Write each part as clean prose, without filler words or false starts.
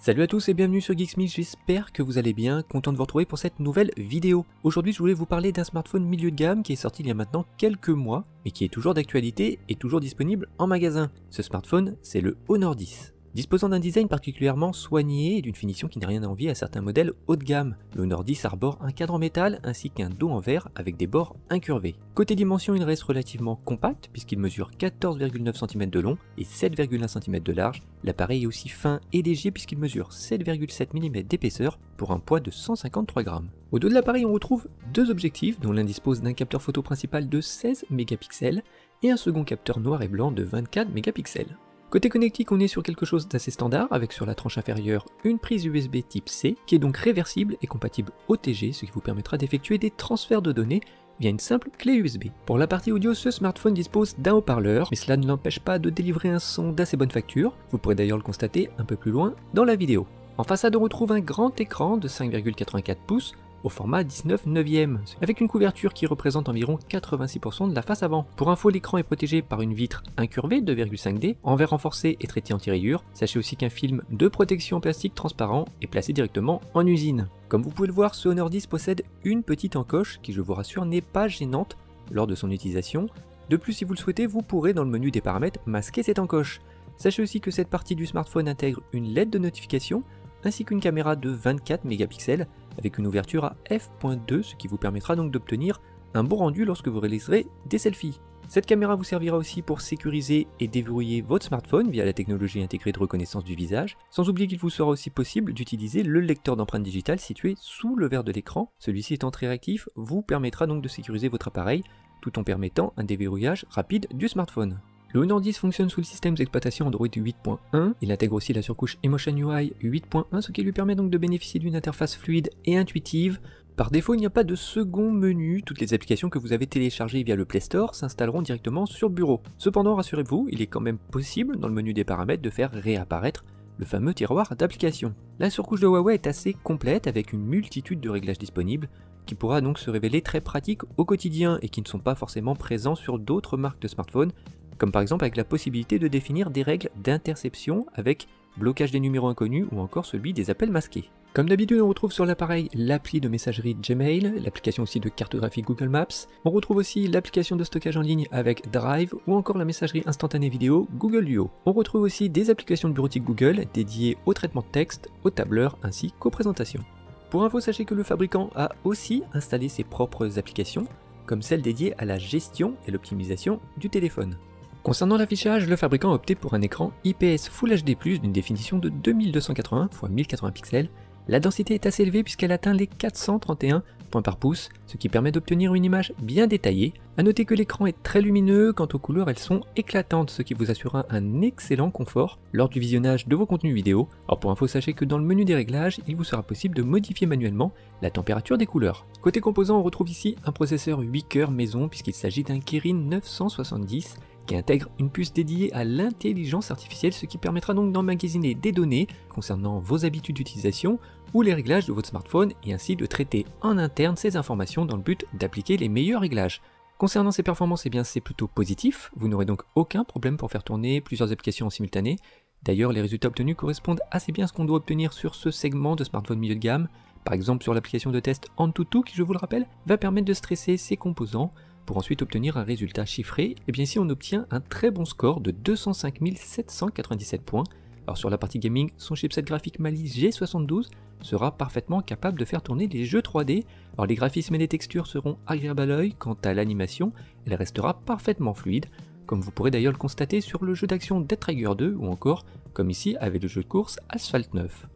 Salut à tous et bienvenue sur Geeksmith, j'espère que vous allez bien, content de vous retrouver pour cette nouvelle vidéo. Aujourd'hui je voulais vous parler d'un smartphone milieu de gamme qui est sorti il y a maintenant quelques mois, mais qui est toujours d'actualité et toujours disponible en magasin. Ce smartphone, c'est le Honor 10. Disposant d'un design particulièrement soigné et d'une finition qui n'a rien à envier à certains modèles haut de gamme, le Honor 10 arbore un cadre en métal ainsi qu'un dos en verre avec des bords incurvés. Côté dimension, il reste relativement compact puisqu'il mesure 14,9 cm de long et 7,1 cm de large. L'appareil est aussi fin et léger puisqu'il mesure 7,7 mm d'épaisseur pour un poids de 153 grammes. Au dos de l'appareil, on retrouve deux objectifs dont l'un dispose d'un capteur photo principal de 16 mégapixels et un second capteur noir et blanc de 24 mégapixels. Côté connectique, on est sur quelque chose d'assez standard, avec sur la tranche inférieure une prise USB type C, qui est donc réversible et compatible OTG, ce qui vous permettra d'effectuer des transferts de données via une simple clé USB. Pour la partie audio, ce smartphone dispose d'un haut-parleur, mais cela ne l'empêche pas de délivrer un son d'assez bonne facture, vous pourrez d'ailleurs le constater un peu plus loin dans la vidéo. En façade, on retrouve un grand écran de 5,84 pouces, au format 19/9, avec une couverture qui représente environ 86% de la face avant. Pour info, l'écran est protégé par une vitre incurvée 2,5D, en verre renforcé et traité anti-rayures. Sachez aussi qu'un film de protection en plastique transparent est placé directement en usine. Comme vous pouvez le voir, ce Honor 10 possède une petite encoche qui, je vous rassure, n'est pas gênante lors de son utilisation. De plus, si vous le souhaitez, vous pourrez dans le menu des paramètres masquer cette encoche. Sachez aussi que cette partie du smartphone intègre une LED de notification ainsi qu'une caméra de 24 mégapixels avec une ouverture à f.2, ce qui vous permettra donc d'obtenir un bon rendu lorsque vous réaliserez des selfies. Cette caméra vous servira aussi pour sécuriser et déverrouiller votre smartphone via la technologie intégrée de reconnaissance du visage, sans oublier qu'il vous sera aussi possible d'utiliser le lecteur d'empreintes digitales situé sous le verre de l'écran. Celui-ci étant très réactif, vous permettra donc de sécuriser votre appareil tout en permettant un déverrouillage rapide du smartphone. Le Honor 10 fonctionne sous le système d'exploitation Android 8.1, il intègre aussi la surcouche Emotion UI 8.1, ce qui lui permet donc de bénéficier d'une interface fluide et intuitive. Par défaut, il n'y a pas de second menu, toutes les applications que vous avez téléchargées via le Play Store s'installeront directement sur le bureau. Cependant, rassurez-vous, il est quand même possible dans le menu des paramètres de faire réapparaître le fameux tiroir d'applications. La surcouche de Huawei est assez complète avec une multitude de réglages disponibles, qui pourra donc se révéler très pratiques au quotidien et qui ne sont pas forcément présents sur d'autres marques de smartphones, comme par exemple avec la possibilité de définir des règles d'interception avec blocage des numéros inconnus ou encore celui des appels masqués. Comme d'habitude, on retrouve sur l'appareil l'appli de messagerie Gmail, l'application aussi de cartographie Google Maps, on retrouve aussi l'application de stockage en ligne avec Drive ou encore la messagerie instantanée vidéo Google Duo. On retrouve aussi des applications de bureautique Google dédiées au traitement de texte, aux tableurs ainsi qu'aux présentations. Pour info, sachez que le fabricant a aussi installé ses propres applications, comme celle dédiée à la gestion et l'optimisation du téléphone. Concernant l'affichage, le fabricant a opté pour un écran IPS Full HD+, d'une définition de 2280 x 1080 pixels. La densité est assez élevée puisqu'elle atteint les 431 points par pouce, ce qui permet d'obtenir une image bien détaillée. A noter que l'écran est très lumineux, quant aux couleurs elles sont éclatantes, ce qui vous assurera un excellent confort lors du visionnage de vos contenus vidéo. Alors pour info, sachez que dans le menu des réglages, il vous sera possible de modifier manuellement la température des couleurs. Côté composants, on retrouve ici un processeur 8 cœurs maison puisqu'il s'agit d'un Kirin 970, qui intègre une puce dédiée à l'intelligence artificielle, ce qui permettra donc d'emmagasiner des données concernant vos habitudes d'utilisation ou les réglages de votre smartphone et ainsi de traiter en interne ces informations dans le but d'appliquer les meilleurs réglages. Concernant ses performances, c'est plutôt positif, vous n'aurez donc aucun problème pour faire tourner plusieurs applications en simultané. D'ailleurs, les résultats obtenus correspondent assez bien à ce qu'on doit obtenir sur ce segment de smartphone milieu de gamme. Par exemple, sur l'application de test Antutu, qui je vous le rappelle, va permettre de stresser ses composants pour ensuite obtenir un résultat chiffré. Et bien ici on obtient un très bon score de 205 797 points. Alors sur la partie gaming, son chipset graphique Mali G72 sera parfaitement capable de faire tourner les jeux 3D. Alors les graphismes et les textures seront agréables à l'œil, quant à l'animation, elle restera parfaitement fluide, comme vous pourrez d'ailleurs le constater sur le jeu d'action Death Trigger 2 ou encore, comme ici avec le jeu de course Asphalt 9.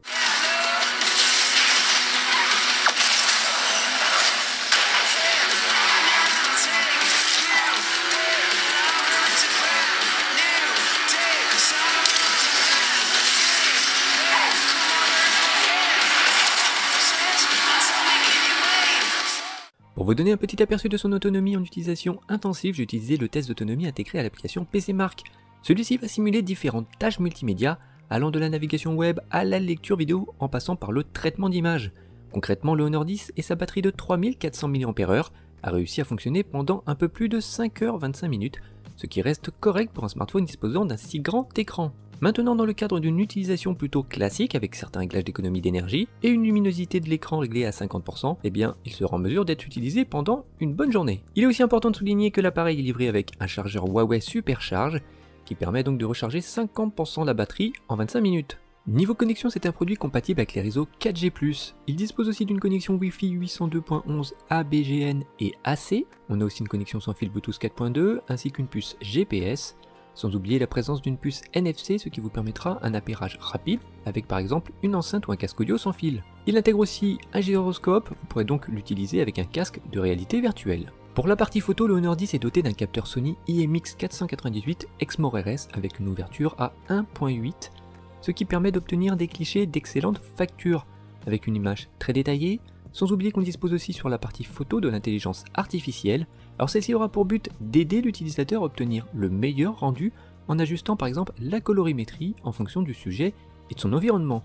Pour vous donner un petit aperçu de son autonomie en utilisation intensive, j'ai utilisé le test d'autonomie intégré à l'application PC Mark. Celui-ci va simuler différentes tâches multimédia, allant de la navigation web à la lecture vidéo en passant par le traitement d'images. Concrètement, le Honor 10 et sa batterie de 3400 mAh a réussi à fonctionner pendant un peu plus de 5h25 minutes, ce qui reste correct pour un smartphone disposant d'un si grand écran. Maintenant, dans le cadre d'une utilisation plutôt classique avec certains réglages d'économie d'énergie et une luminosité de l'écran réglée à 50%, eh bien, il sera en mesure d'être utilisé pendant une bonne journée. Il est aussi important de souligner que l'appareil est livré avec un chargeur Huawei Supercharge qui permet donc de recharger 50% la batterie en 25 minutes. Niveau connexion, c'est un produit compatible avec les réseaux 4G+. Il dispose aussi d'une connexion Wi-Fi 802.11 ABGN et AC. On a aussi une connexion sans fil Bluetooth 4.2 ainsi qu'une puce GPS, sans oublier la présence d'une puce NFC, ce qui vous permettra un appairage rapide avec par exemple une enceinte ou un casque audio sans fil. Il intègre aussi un gyroscope, vous pourrez donc l'utiliser avec un casque de réalité virtuelle. Pour la partie photo, le Honor 10 est doté d'un capteur Sony IMX498 Exmor RS avec une ouverture à 1.8, ce qui permet d'obtenir des clichés d'excellente facture, avec une image très détaillée, sans oublier qu'on dispose aussi sur la partie photo de l'intelligence artificielle. Alors celle-ci aura pour but d'aider l'utilisateur à obtenir le meilleur rendu en ajustant par exemple la colorimétrie en fonction du sujet et de son environnement.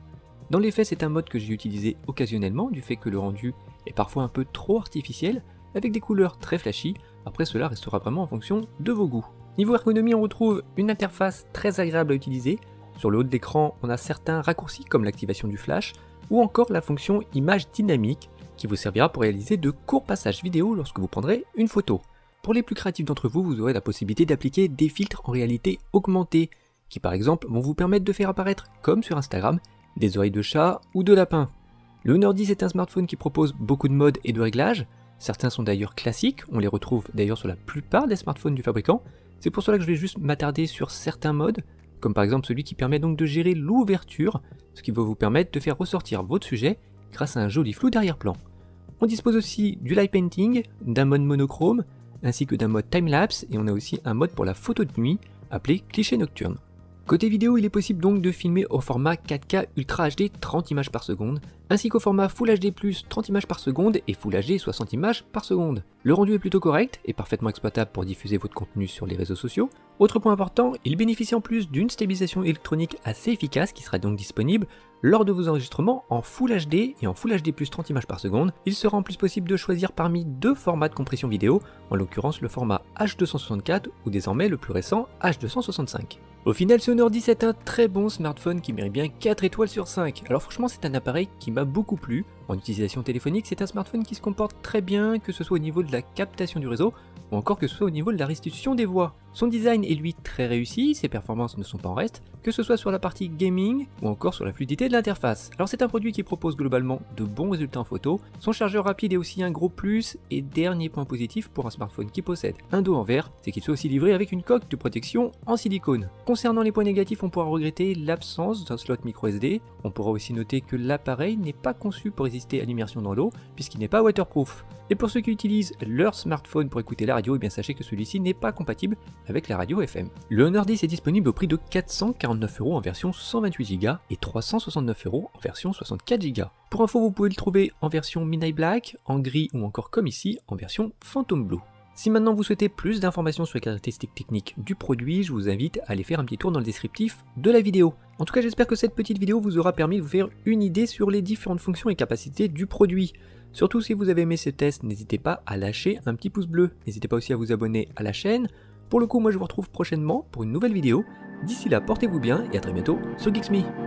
Dans les faits, c'est un mode que j'ai utilisé occasionnellement du fait que le rendu est parfois un peu trop artificiel, avec des couleurs très flashy. Après, cela restera vraiment en fonction de vos goûts. Niveau ergonomie, on retrouve une interface très agréable à utiliser. Sur le haut de l'écran, on a certains raccourcis comme l'activation du flash ou encore la fonction image dynamique qui vous servira pour réaliser de courts passages vidéo lorsque vous prendrez une photo. Pour les plus créatifs d'entre vous, vous aurez la possibilité d'appliquer des filtres en réalité augmentée qui par exemple vont vous permettre de faire apparaître, comme sur Instagram, des oreilles de chat ou de lapin. Le Honor 10 est un smartphone qui propose beaucoup de modes et de réglages. Certains sont d'ailleurs classiques, on les retrouve d'ailleurs sur la plupart des smartphones du fabricant. C'est pour cela que je vais juste m'attarder sur certains modes, comme par exemple celui qui permet donc de gérer l'ouverture, ce qui va vous permettre de faire ressortir votre sujet grâce à un joli flou d'arrière-plan. On dispose aussi du light painting, d'un mode monochrome, ainsi que d'un mode timelapse, et on a aussi un mode pour la photo de nuit, appelé cliché nocturne. Côté vidéo, il est possible donc de filmer au format 4K Ultra HD 30 images par seconde, ainsi qu'au format Full HD+, 30 images par seconde et Full HD 60 images par seconde. Le rendu est plutôt correct et parfaitement exploitable pour diffuser votre contenu sur les réseaux sociaux. Autre point important, il bénéficie en plus d'une stabilisation électronique assez efficace qui sera donc disponible lors de vos enregistrements en Full HD et en Full HD+ 30 images par seconde. Il sera en plus possible de choisir parmi deux formats de compression vidéo, en l'occurrence le format H264 ou désormais le plus récent H265. Au final, ce Honor 10 est un très bon smartphone qui mérite bien 4 étoiles sur 5. Alors franchement, c'est un appareil qui m'a beaucoup plu. En utilisation téléphonique, c'est un smartphone qui se comporte très bien, que ce soit au niveau de la captation du réseau, ou encore que ce soit au niveau de la restitution des voix. Son design est lui très réussi, ses performances ne sont pas en reste, que ce soit sur la partie gaming, ou encore sur la fluidité de l'interface. Alors c'est un produit qui propose globalement de bons résultats en photo, son chargeur rapide est aussi un gros plus, et dernier point positif pour un smartphone qui possède un dos en verre, c'est qu'il soit aussi livré avec une coque de protection en silicone. Concernant les points négatifs, on pourra regretter l'absence d'un slot micro SD, on pourra aussi noter que l'appareil n'est pas conçu pour résister à l'immersion dans l'eau, puisqu'il n'est pas waterproof. Et pour ceux qui utilisent leur smartphone pour écouter la radio, eh bien sachez que celui-ci n'est pas compatible avec la radio FM. Le Honor 10 est disponible au prix de 449 € en version 128 Go et 369 € en version 64 Go. Pour info, vous pouvez le trouver en version Midnight Black, en gris ou encore comme ici, en version Phantom Blue. Si maintenant vous souhaitez plus d'informations sur les caractéristiques techniques du produit, je vous invite à aller faire un petit tour dans le descriptif de la vidéo. En tout cas, j'espère que cette petite vidéo vous aura permis de vous faire une idée sur les différentes fonctions et capacités du produit. Surtout si vous avez aimé ce test, n'hésitez pas à lâcher un petit pouce bleu. N'hésitez pas aussi à vous abonner à la chaîne. Pour le coup, moi je vous retrouve prochainement pour une nouvelle vidéo. D'ici là, portez-vous bien et à très bientôt sur Geeks Me.